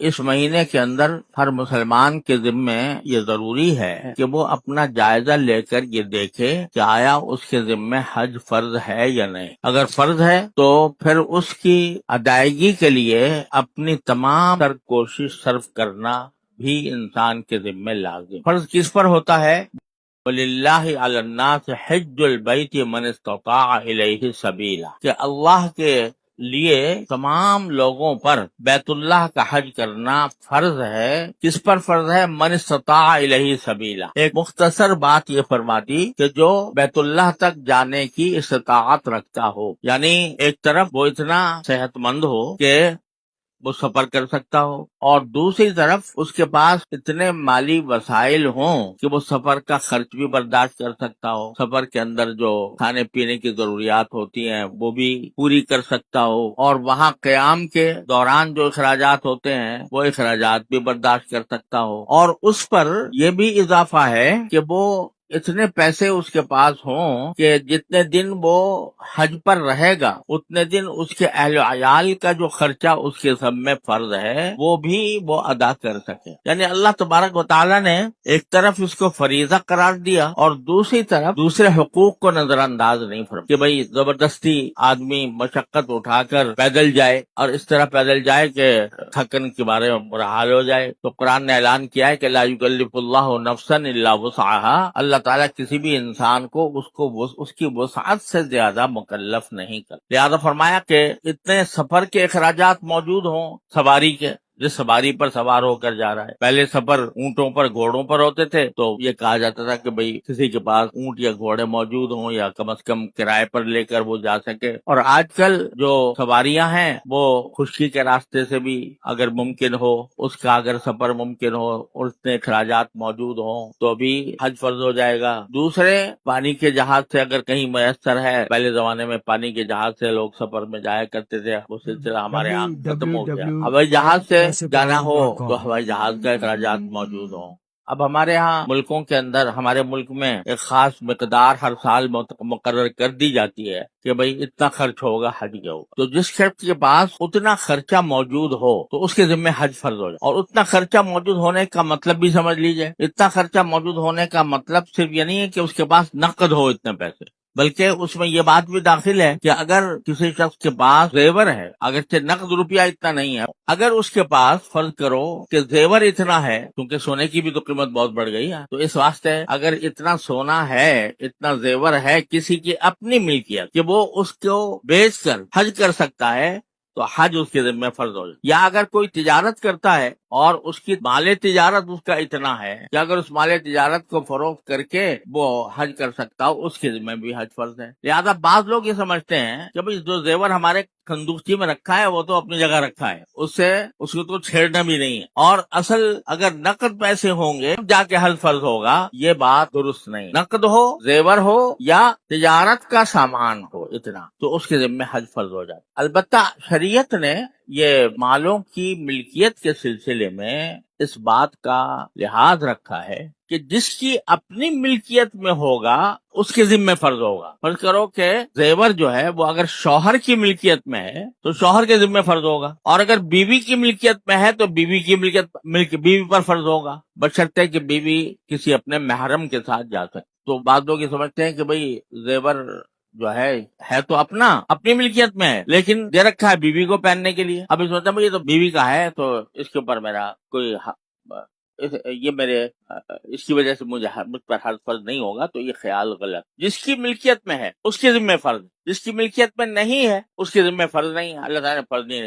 اس مہینے کے اندر ہر مسلمان کے ذمے یہ ضروری ہے کہ وہ اپنا جائزہ لے کر یہ دیکھے کہ آیا اس کے ذمے حج فرض ہے یا نہیں۔ اگر فرض ہے تو پھر اس کی ادائیگی کے لیے اپنی تمام تر کوشش صرف کرنا بھی انسان کے ذمے لازم۔ فرض کس پر ہوتا ہے؟ وَلِلَّهِ عَلَى النَّاسِ حِجُّ الْبَيْتِ مَنِ اسْتَطَاعَ إِلَيْهِ سَبِيلًا، کہ اللہ کے لیے تمام لوگوں پر بیت اللہ کا حج کرنا فرض ہے۔ کس پر فرض ہے؟ من استطاع الیہ سبیلا۔ ایک مختصر بات یہ فرما دی کہ جو بیت اللہ تک جانے کی استطاعت رکھتا ہو، یعنی ایک طرف وہ اتنا صحت مند ہو کہ وہ سفر کر سکتا ہو، اور دوسری طرف اس کے پاس اتنے مالی وسائل ہوں کہ وہ سفر کا خرچ بھی برداشت کر سکتا ہو، سفر کے اندر جو کھانے پینے کی ضروریات ہوتی ہیں وہ بھی پوری کر سکتا ہو، اور وہاں قیام کے دوران جو اخراجات ہوتے ہیں وہ اخراجات بھی برداشت کر سکتا ہو۔ اور اس پر یہ بھی اضافہ ہے کہ وہ اتنے پیسے اس کے پاس ہوں کہ جتنے دن وہ حج پر رہے گا اتنے دن اس کے اہل و عیال کا جو خرچہ اس کے سب میں فرض ہے وہ بھی وہ ادا کر سکے۔ یعنی اللہ تبارک و تعالیٰ نے ایک طرف اس کو فریضہ قرار دیا اور دوسری طرف دوسرے حقوق کو نظر انداز نہیں فرمایا کہ بھئی زبردستی آدمی مشقت اٹھا کر پیدل جائے اور اس طرح پیدل جائے کہ تھکن کے بارے میں برا حال ہو جائے۔ تو قرآن نے اعلان کیا ہے کہ لا یکلف اللہ نفسا الا وسعها، اللہ تعالیٰ کسی بھی انسان کو اس کی وسعت سے زیادہ مکلف نہیں کر، لہذا فرمایا کہ اتنے سفر کے اخراجات موجود ہوں سواری کے، جس سواری پر سوار ہو کر جا رہا ہے۔ پہلے سفر اونٹوں پر گھوڑوں پر ہوتے تھے تو یہ کہا جاتا تھا کہ بھئی کسی کے پاس اونٹ یا گھوڑے موجود ہوں یا کم از کم کرائے پر لے کر وہ جا سکے، اور آج کل جو سواریاں ہیں وہ خشکی کے راستے سے بھی اگر ممکن ہو، اس کا اگر سفر ممکن ہو اور اتنے اخراجات موجود ہوں تو بھی حج فرض ہو جائے گا۔ دوسرے پانی کے جہاز سے اگر کہیں میسر ہے، پہلے زمانے میں پانی کے جہاز سے لوگ سفر میں جایا کرتے تھے، وہ سلسلہ ہمارے یہاں ختم ہو گیا۔ ہوائی جہاز سے جانا ہو تو ہوائی جہاز کا اخراجات موجود ہوں۔ اب ہمارے ہاں ملکوں کے اندر، ہمارے ملک میں ایک خاص مقدار ہر سال مقرر کر دی جاتی ہے کہ بھئی اتنا خرچ ہوگا حج کے اوپر، تو جس شخص کے پاس اتنا خرچہ موجود ہو تو اس کے ذمہ حج فرض ہو جائے۔ اور اتنا خرچہ موجود ہونے کا مطلب بھی سمجھ لیجئے، اتنا خرچہ موجود ہونے کا مطلب صرف یہ نہیں ہے کہ اس کے پاس نقد ہو اتنے پیسے، بلکہ اس میں یہ بات بھی داخل ہے کہ اگر کسی شخص کے پاس زیور ہے، اگرچہ نقد روپیہ اتنا نہیں ہے، اگر اس کے پاس فرض کرو کہ زیور اتنا ہے، کیونکہ سونے کی بھی تو قیمت بہت بڑھ گئی ہے، تو اس واسطے اگر اتنا سونا ہے، اتنا زیور ہے کسی کی اپنی ملکیت کہ وہ اس کو بیچ کر حج کر سکتا ہے تو حج اس کے ذمہ فرض ہو جائے۔ یا اگر کوئی تجارت کرتا ہے اور اس کی مال تجارت اس کا اتنا ہے کہ اگر اس مال تجارت کو فروخت کر کے وہ حج کر سکتا ہو، اس کے ذمہ بھی حج فرض ہے۔ لہذا بعض لوگ یہ سمجھتے ہیں کہ بھئی جو زیور ہمارے صندوقچی میں رکھا ہے وہ تو اپنی جگہ رکھا ہے، اس کو تو چھیڑنا بھی نہیں ہے، اور اصل اگر نقد پیسے ہوں گے جا کے حج فرض ہوگا، یہ بات درست نہیں۔ نقد ہو، زیور ہو یا تجارت کا سامان ہو اتنا تو اس کے ذمہ حج فرض ہو جاتا۔ البتہ شریعت نے یہ مالوں کی ملکیت کے سلسلے میں اس بات کا لحاظ رکھا ہے کہ جس کی اپنی ملکیت میں ہوگا اس کے ذمہ فرض ہوگا۔ فرض کرو کہ زیور جو ہے وہ اگر شوہر کی ملکیت میں ہے تو شوہر کے ذمہ فرض ہوگا، اور اگر بیوی کی ملکیت میں ہے تو بیوی کی بیوی پر فرض ہوگا، بشرطے کہ بیوی کسی اپنے محرم کے ساتھ جا سکے۔ تو بعض لوگ یہ سمجھتے ہیں کہ بھئی زیور جو ہے تو اپنی ملکیت میں ہے، لیکن دے رکھا ہے بیوی کو پہننے کے لیے۔ اب یہ سوچتا ہے یہ تو بیوی کا ہے تو اس کے اوپر میرا کوئی اس کی وجہ سے مجھ پر حج فرض نہیں ہوگا، تو یہ خیال غلط۔ جس کی ملکیت میں ہے اس کے ذمہ فرض، جس کی ملکیت میں نہیں ہے اس کے ذمہ فرض نہیں ہے، اللہ تعالیٰ نے فرض نہیں